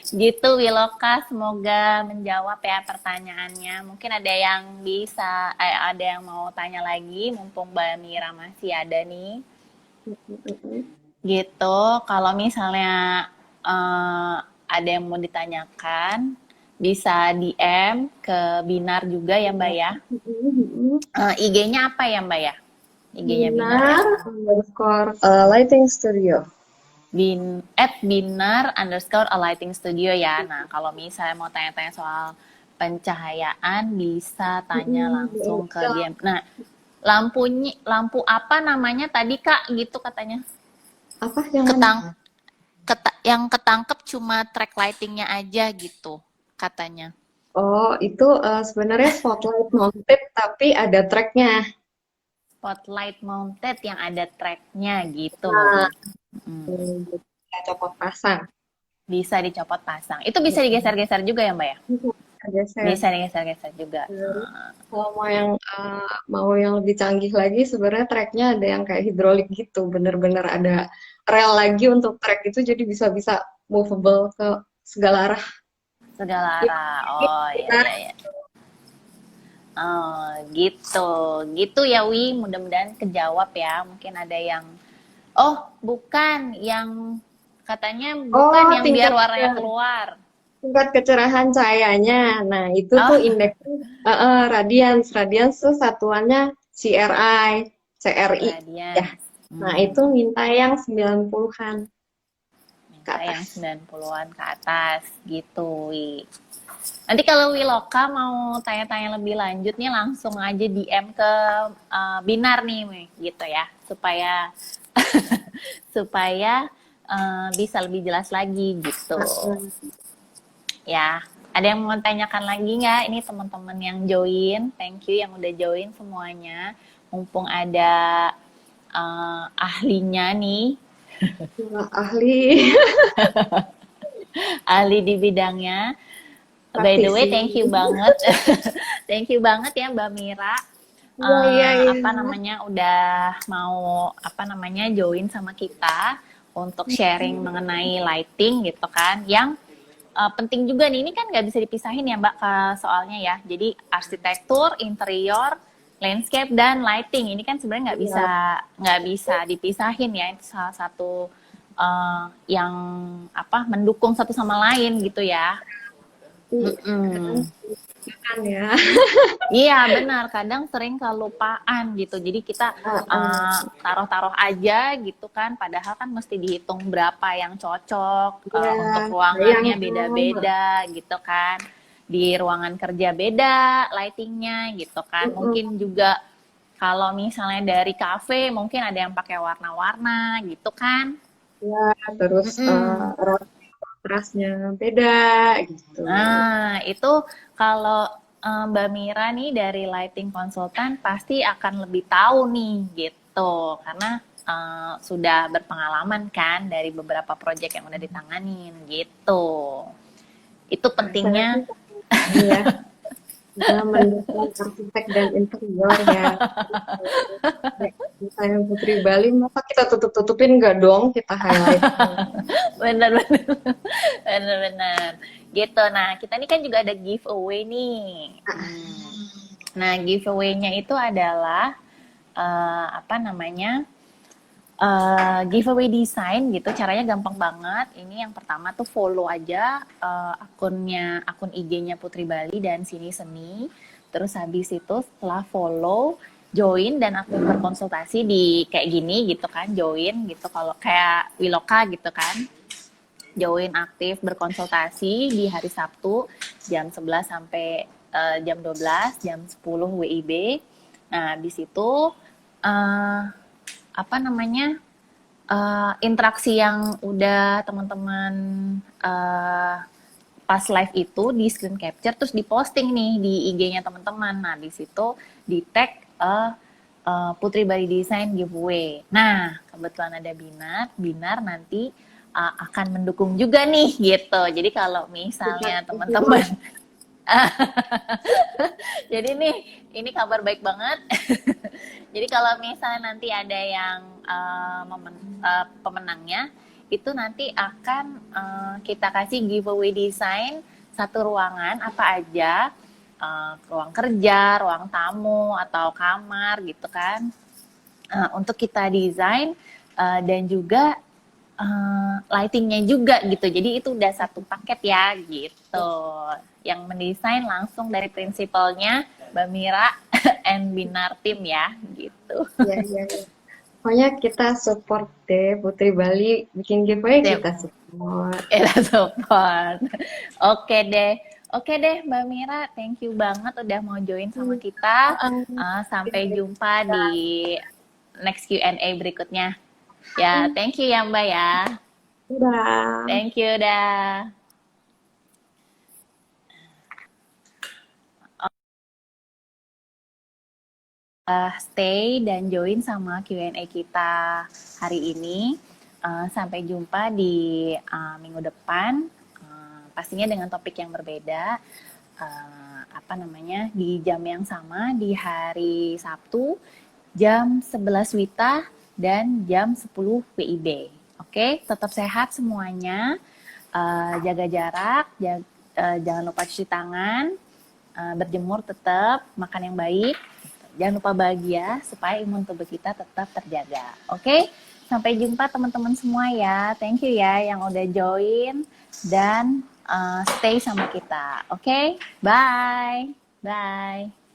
Gitu Wiloka, semoga menjawab ya pertanyaannya. Mungkin ada yang bisa, ada yang mau tanya lagi, mumpung Mbak Mira masih ada nih. Gitu, kalau misalnya ada yang mau ditanyakan, bisa DM ke Binar juga ya Mbak ya. IG-nya apa ya Mbak ya? IG-nya Binar ya. Lighting Studio. Binar underscore a lighting studio ya. Nah, kalau misalnya mau tanya-tanya soal pencahayaan, bisa tanya langsung ke dia. Nah, lampu apa namanya tadi Kak? Gitu katanya. Apa yang mana? Ketang, yang ketangkep cuma track lightingnya aja gitu katanya. Oh, itu sebenarnya spotlight mounted tapi ada tracknya. Spotlight mounted yang ada tracknya gitu. Nah, Hmm. kita copot pasang. Bisa dicopot pasang. Itu bisa digeser-geser juga ya Mbak ya? Ada set. Bisa digeser-geser juga. Kalau mau yang lebih canggih lagi, sebenarnya tracknya ada yang kayak hidrolik gitu, bener-bener ada rel lagi untuk track itu, jadi bisa movable ke segala arah. Segala Ya, arah. Oh iya kita iya iya. Oh gitu. Gitu ya Wi. Mudah-mudahan kejawab ya. Mungkin ada yang oh, bukan yang katanya bukan oh yang biar warnanya keluar. tingkat kecerahan cahayanya. Nah, itu tuh Oh, indeks radians. Radians tuh satuannya CRI, CRI ya. radians. Nah, itu minta yang 90-an ke Minta yang atas. 90-an ke atas gitu Wi. Nanti kalau Wiloka mau tanya-tanya lebih lanjut nih langsung aja DM ke Binar nih gitu ya supaya supaya bisa lebih jelas lagi gitu ya. Ada yang mau tanyakan lagi nggak? Ini teman-teman yang join, thank you yang udah join semuanya. Mumpung ada ahlinya nih, Nah, ahli ahli di bidangnya. By the way, praktisi. thank you banget, thank you banget ya Mbak Mira. Iya, iya, iya. Apa namanya udah mau apa namanya join sama kita untuk sharing mengenai lighting gitu kan. Yang penting juga nih, ini kan nggak bisa dipisahin ya Mbak soalnya ya. Jadi arsitektur, interior, landscape dan lighting ini kan sebenarnya Iya. nggak bisa dipisahin ya. Itu salah satu yang apa mendukung satu sama lain gitu ya. Kadang Mm-mm. kan ya. Iya benar, kadang sering kelupaan gitu. Jadi kita taruh-taruh aja gitu kan, padahal kan mesti dihitung berapa yang cocok Iya, untuk sayang ruangannya kan. beda-beda gitu kan. Di ruangan kerja beda lightingnya gitu kan. Mm-mm. Mungkin juga kalau misalnya dari kafe mungkin ada yang pakai warna-warna gitu kan. Ya, terus Mm-mm. trust-nya beda gitu. Nah, itu kalau Mbak Mira nih dari lighting consultant pasti akan lebih tahu nih gitu. Karena sudah berpengalaman kan dari beberapa proyek yang udah ditanganin gitu. Itu Nah, saya pentingnya. sih ini ya, sudah mendukung arsitek dan interior ya. Saya Putri Bali, masa kita tutup-tutupin nggak dong, kita highlight. Bener-bener. Bener-bener. Gitu. Nah, kita ini kan juga ada giveaway nih. Nah, giveaway-nya itu adalah apa namanya? Giveaway desain gitu. Caranya gampang banget. Ini yang pertama tuh follow aja akun IG-nya Putri Bali dan Sini Seni. Terus habis itu setelah follow, join dan aktif berkonsultasi di kayak gini gitu kan, join gitu kalau kayak Wiloka gitu kan. Join aktif berkonsultasi di hari Sabtu jam 11 sampai jam 12, jam 10 WIB. Nah, habis itu apa namanya? Interaksi yang udah teman-teman pas live itu di screen capture terus diposting nih di IG-nya teman-teman. Nah, di situ di tag Putri Bali Design giveaway. Nah, kebetulan ada Binar nanti akan mendukung juga nih gitu. Jadi kalau misalnya teman-teman jadi nih ini kabar baik banget. Jadi kalau misalnya nanti ada yang pemenangnya itu nanti akan kita kasih giveaway desain satu ruangan apa aja, ruang kerja, ruang tamu atau kamar gitu kan, untuk kita desain dan juga lightingnya juga gitu. Jadi itu udah satu paket ya gitu. Yang mendesain langsung dari prinsipalnya Mbak Mira and Binar Tim ya gitu. Ya, ya, ya. Pokoknya kita support deh, Putri Bali bikin giveaway Tim. kita support. Kita support. Oke deh. Oke deh Mbak Mira, thank you banget udah mau join sama kita. Sampai jumpa di next Q&A berikutnya. Ya, thank you ya Mbak ya. Udah. Thank you dah. Stay dan join sama Q&A kita hari ini. Sampai jumpa di minggu depan. Pastinya dengan topik yang berbeda. Apa namanya, di jam yang sama di hari Sabtu jam 11 WITA dan jam 10 WIB. Oke, tetap sehat semuanya. Jaga jarak, jangan lupa cuci tangan, berjemur tetap, makan yang baik. Jangan lupa bahagia supaya imun tubuh kita tetap terjaga. Oke? Sampai jumpa teman-teman semua ya. Thank you ya yang udah join dan stay sama kita. Oke? Bye. Bye.